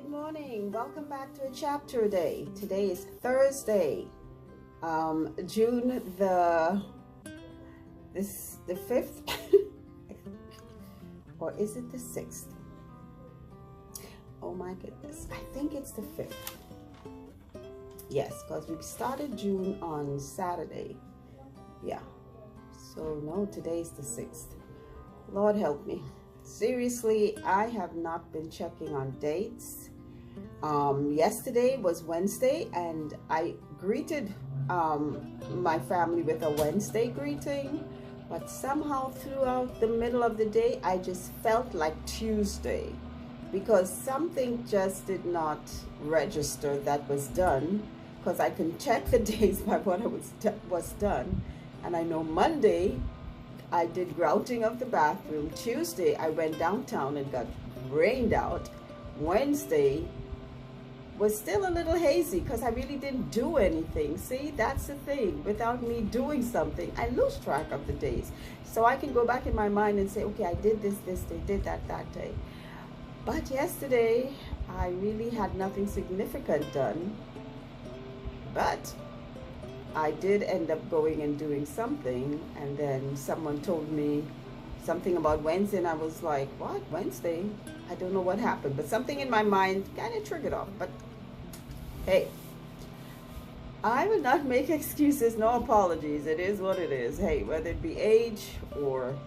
good morning. Welcome back to a chapter day. Today is Thursday, June the 5th, or is it the 6th? Oh my goodness, I think it's the 5th. Yes, because we started June on Saturday. Yeah, so no, today's the 6th. Lord help me. Seriously, I have not been checking on dates. Yesterday was Wednesday, and I greeted my family with a Wednesday greeting, but somehow throughout the middle of the day, I just felt like Tuesday, because something just did not register that was done, because I can check the days by what was done, and I know Monday I did grouting of the bathroom. Tuesday, I went downtown and got rained out. Wednesday was still a little hazy because I really didn't do anything. See, that's the thing. Without me doing something, I lose track of the days. So I can go back in my mind and say, okay, I did this day, did that day. But yesterday, I really had nothing significant done. But I did end up going and doing something, and then someone told me something about Wednesday, and I was like, what, Wednesday? I don't know what happened, but something in my mind kind of triggered off. But hey, I will not make excuses, no apologies. It is what it is. Hey, whether it be age or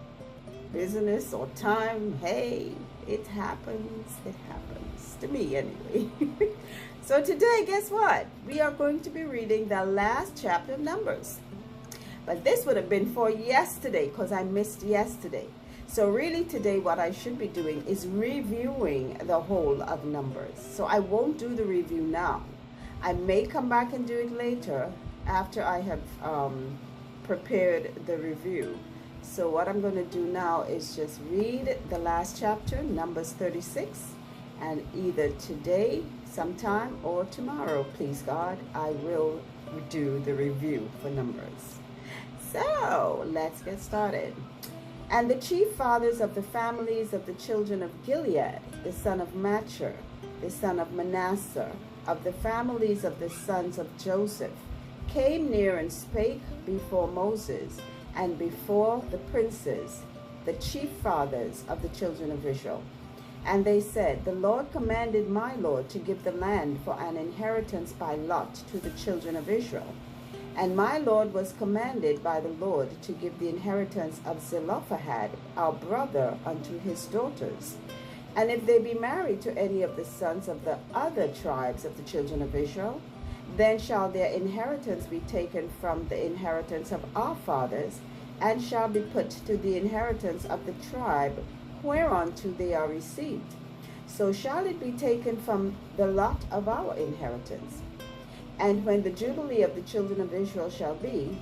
business or time, hey, it happens. It happens to me anyway. So today, guess what? We are going to be reading the last chapter of Numbers. But this would have been for yesterday because I missed yesterday. So really today what I should be doing is reviewing the whole of Numbers. So I won't do the review now. I may come back and do it later after I have prepared the review. So what I'm going to do now is just read the last chapter, Numbers 36, and either today sometime or tomorrow, please God, I will do the review for Numbers. So let's get started. And the chief fathers of the families of the children of Gilead, the son of Machir, the son of Manasseh, of the families of the sons of Joseph, came near and spake before Moses and before the princes, the chief fathers of the children of Israel. And they said, the Lord commanded my Lord to give the land for an inheritance by lot to the children of Israel. And my Lord was commanded by the Lord to give the inheritance of Zelophehad, our brother, unto his daughters. And if they be married to any of the sons of the other tribes of the children of Israel, then shall their inheritance be taken from the inheritance of our fathers, and shall be put to the inheritance of the tribe whereunto they are received. So shall it be taken from the lot of our inheritance. And when the jubilee of the children of Israel shall be,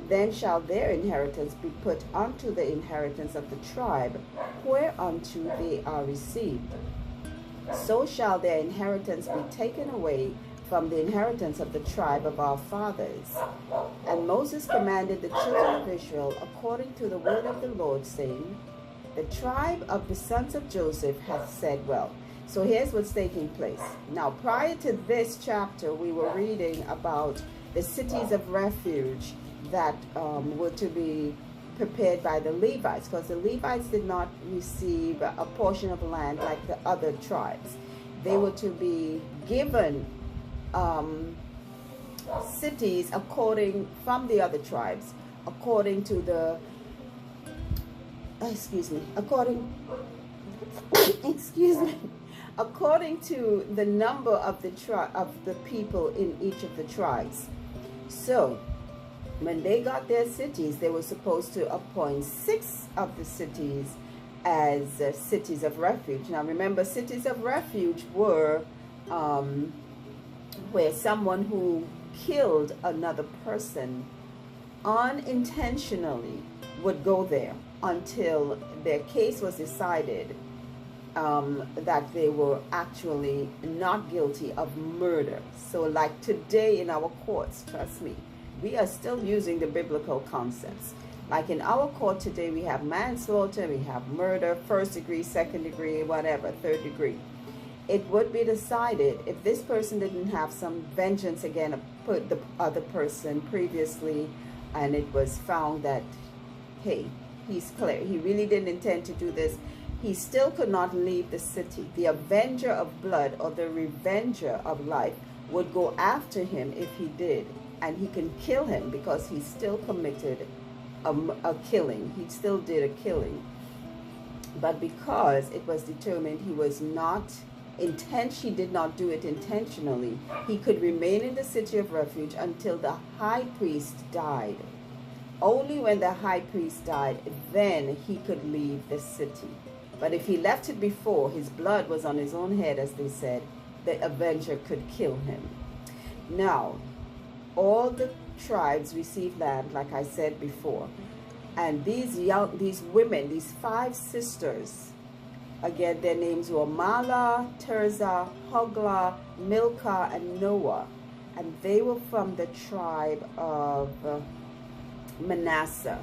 then shall their inheritance be put unto the inheritance of the tribe whereunto they are received. So shall their inheritance be taken away from the inheritance of the tribe of our fathers. And Moses commanded the children of Israel according to the word of the Lord, saying, the tribe of the sons of Joseph hath said well. So here's what's taking place. Now, prior to this chapter, we were reading about the cities of refuge that were to be prepared by the Levites, because the Levites did not receive a portion of land like the other tribes. They were to be given cities according from the other tribes, according to the according to the number of the people in each of the tribes. So when they got their cities, they were supposed to appoint 6 of the cities as cities of refuge. Now remember, cities of refuge were where someone who killed another person unintentionally would go there until their case was decided that they were actually not guilty of murder. So like today in our courts, trust me, we are still using the biblical concepts. Like in our court today, we have manslaughter, we have murder, 1st degree, 2nd degree, whatever, 3rd degree. it would be decided if this person didn't have some vengeance again put the other person previously, and it was found that, hey, he's clear, he really didn't intend to do this, he still could not leave the city. The avenger of blood, or the revenger of life, would go after him if he did, and he can kill him because he still committed a killing. He still did a killing. But because it was determined he was not he did not do it intentionally, he could remain in the city of refuge until the high priest died. Only when the high priest died, then he could leave the city. But if he left it before, his blood was on his own head, as they said, the avenger could kill him. Now, all the tribes received land, like I said before. And these women, these 5 sisters, again, their names were Mahlah, Tirzah, Hoglah, Milcah, and Noah. And they were from the tribe of Manasseh.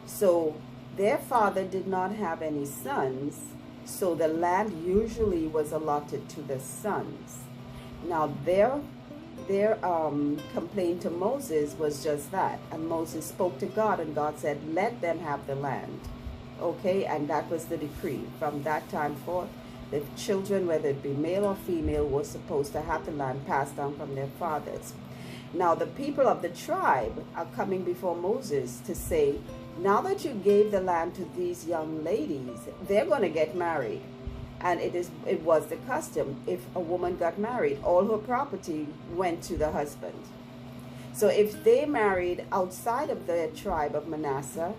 So their father did not have any sons, so the land usually was allotted to the sons. Now their complaint to Moses was just that, and Moses spoke to God, and God said, let them have the land. Okay, and that was the decree. From that time forth, the children, whether it be male or female, were supposed to have the land passed down from their fathers. Now the people of the tribe are coming before Moses to say, now that you gave the land to these young ladies, they're going to get married. And it was the custom, if a woman got married, all her property went to the husband. So if they married outside of the tribe of Manasseh,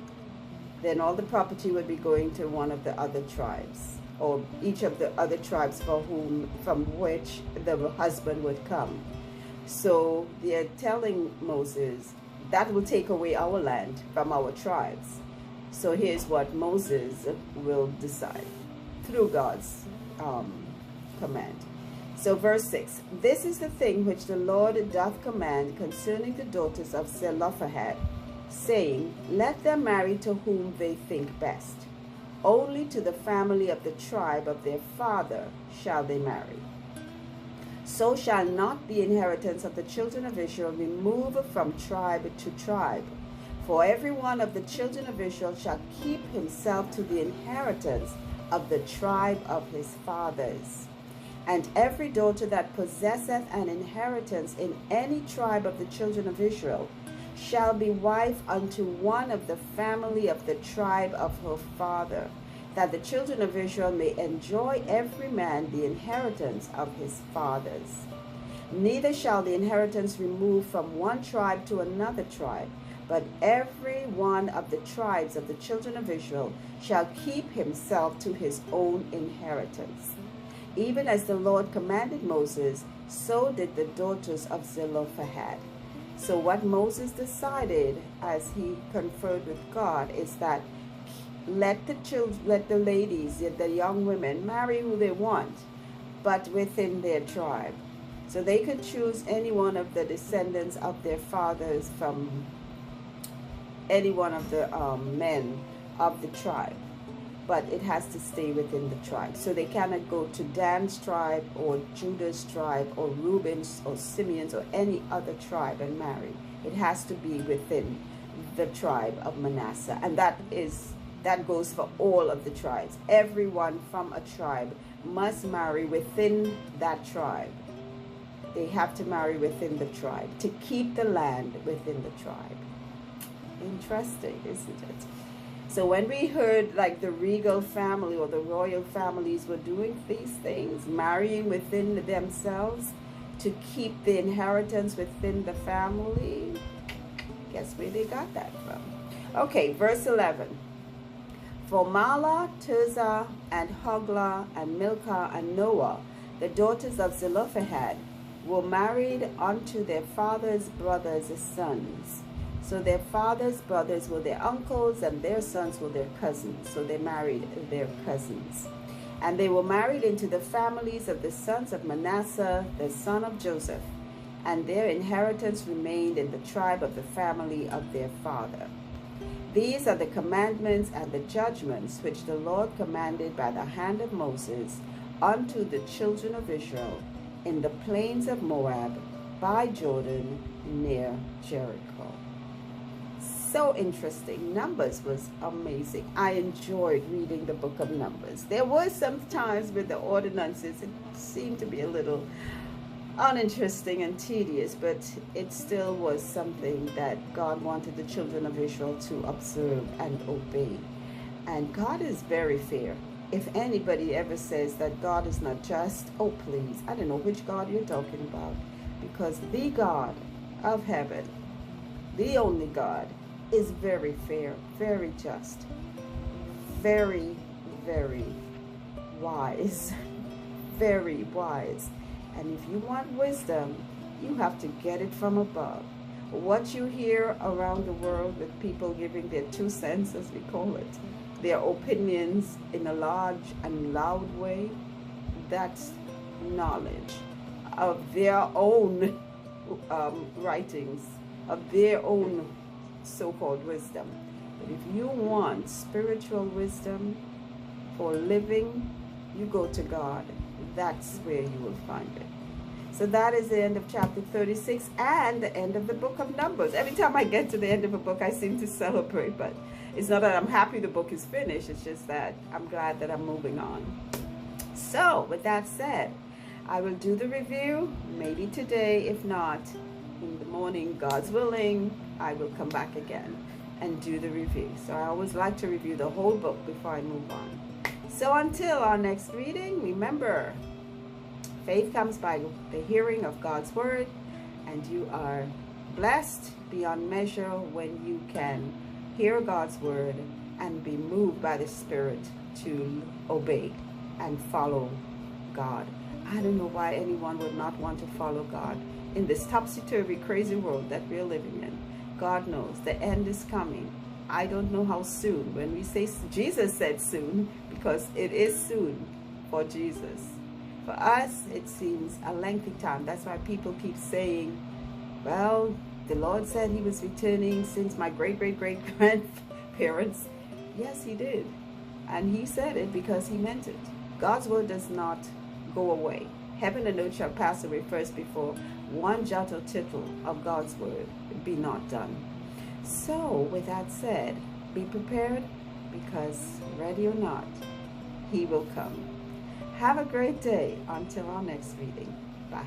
then all the property would be going to one of the other tribes, or each of the other tribes from which the husband would come. So they're telling Moses, that will take away our land from our tribes. So here's what Moses will decide through God's command. So verse 6, this is the thing which the Lord doth command concerning the daughters of Zelophehad, saying, let them marry to whom they think best. Only to the family of the tribe of their father shall they marry. So shall not the inheritance of the children of Israel be moved from tribe to tribe. For every one of the children of Israel shall keep himself to the inheritance of the tribe of his fathers. And every daughter that possesseth an inheritance in any tribe of the children of Israel shall be wife unto one of the family of the tribe of her father, that the children of Israel may enjoy every man the inheritance of his fathers. Neither shall the inheritance remove from one tribe to another tribe, but every one of the tribes of the children of Israel shall keep himself to his own inheritance. Even as the Lord commanded Moses, so did the daughters of Zelophehad. So what Moses decided as he conferred with God is that let the ladies, the young women, marry who they want, but within their tribe. So they could choose any one of the descendants of their fathers from any one of the men of the tribe, but it has to stay within the tribe. So they cannot go to Dan's tribe or Judah's tribe or Reuben's or Simeon's or any other tribe and marry. It has to be within the tribe of Manasseh, and that goes for all of the tribes. Everyone from a tribe must marry within that tribe. They have to marry within the tribe to keep the land within the tribe. Interesting, isn't it? So when we heard like the regal family or the royal families were doing these things, marrying within themselves to keep the inheritance within the family, guess where they got that from? Okay, verse 11. For Mahlah, Tirzah, and Hoglah, and Milcah, and Noah, the daughters of Zelophehad, were married unto their father's brothers' sons. So their father's brothers were their uncles, and their sons were their cousins. So they married their cousins. And they were married into the families of the sons of Manasseh, the son of Joseph, and their inheritance remained in the tribe of the family of their father. These are the commandments and the judgments which the Lord commanded by the hand of Moses unto the children of Israel in the plains of Moab by Jordan near Jericho. So interesting. Numbers was amazing. I enjoyed reading the book of Numbers. There were some times with the ordinances, it seemed to be a little uninteresting and tedious, but it still was something that God wanted the children of Israel to observe and obey. And God is very fair. If anybody ever says that God is not just, oh please, I don't know which God you're talking about, because the God of heaven, the only God, is very fair, very just, very, very wise, very wise. And if you want wisdom, you have to get it from above. What you hear around the world with people giving their 2 cents, as we call it, their opinions in a large and loud way, that's knowledge of their own writings, of their own so-called wisdom. But if you want spiritual wisdom for living, you go to God. That's where you will find it. So that is the end of chapter 36 and the end of the book of Numbers. Every time I get to the end of a book, I seem to celebrate, but it's not that I'm happy the book is finished. It's just that I'm glad that I'm moving on. So with that said, I will do the review maybe today. If not, in the morning, God's willing, I will come back again and do the review. So I always like to review the whole book before I move on. So until our next reading, remember, faith comes by the hearing of God's word, and you are blessed beyond measure when you can hear God's word and be moved by the Spirit to obey and follow God. I don't know why anyone would not want to follow God in this topsy-turvy, crazy world that we're living in. God knows the end is coming. I don't know how soon. When we say, Jesus said soon, because it is soon for Jesus. For us, it seems a lengthy time. That's why people keep saying, well, the Lord said he was returning since my great-great-great-grandparents. Yes, he did. And he said it because he meant it. God's word does not go away. Heaven and earth shall pass away first before one jot or tittle of God's word be not done. So, with that said, be prepared, because ready or not, he will come. Have a great day until our next reading. Bye.